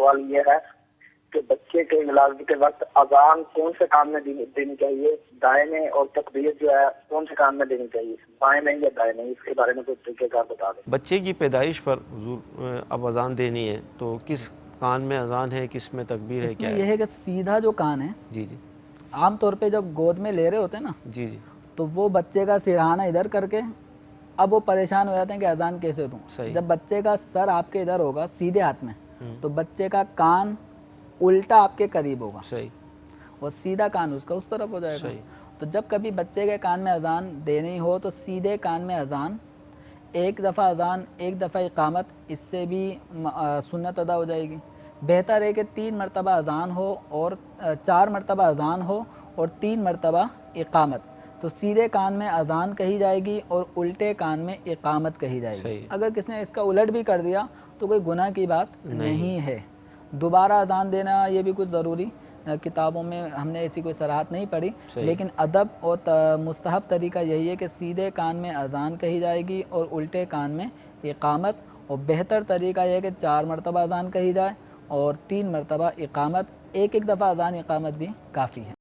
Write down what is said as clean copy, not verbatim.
سوال یہ ہے کہ بچے کے ولادت کے وقت اذان کون سے کان میں دینی چاہیے، دائیں میں، اور تکبیر جو ہے کون سے کان میں دینی چاہیے، بائیں میں یا دائیں میں؟ اس کے بارے میں کوئی طریقہ کار بتا دیں۔ بچے کی پیدائش پر حضور اب اذان دینی ہے تو کس کان میں اذان ہے، کس میں تکبیر ہے، اس کیا میں ہے؟ یہ ہے کہ سیدھا جو کان ہے، جی جی عام طور پہ جب گود میں لے رہے ہوتے ہیں نا، جی جی تو وہ بچے کا سرہانہ ادھر کر کے اب وہ پریشان ہو جاتے ہیں کہ اذان کیسے دوں۔ صحیح۔ جب بچے کا سر آپ کے ادھر ہوگا سیدھے ہاتھ میں، ہوں، تو بچے کا کان الٹا آپ کے قریب ہوگا، صحیح اور سیدھا کان اس کا اس طرف ہو جائے گا۔ صحیح تو جب کبھی بچے کے کان میں اذان دینی ہو تو سیدھے کان میں اذان، ایک دفعہ اذان ایک دفعہ اقامت، اس سے بھی سنت ادا ہو جائے گی۔ بہتر ہے کہ 3 مرتبہ اذان ہو اور 4 مرتبہ اذان ہو اور 3 مرتبہ اقامت، تو سیدھے کان میں اذان کہی جائے گی اور الٹے کان میں اقامت کہی جائے گی۔ صحیح۔ اگر کسی نے اس کا الٹ بھی کر دیا تو کوئی گناہ کی بات نہیں ہے۔ دوبارہ اذان دینا یہ بھی کچھ ضروری کتابوں میں ہم نے ایسی کوئی صراحت نہیں پڑھی، صحیح۔ لیکن ادب اور مستحب طریقہ یہی ہے کہ سیدھے کان میں اذان کہی جائے گی اور الٹے کان میں اقامت، اور بہتر طریقہ یہ ہے کہ 4 مرتبہ اذان کہی جائے اور 3 مرتبہ اقامت، ایک ایک دفعہ اذان اقامت بھی کافی ہے۔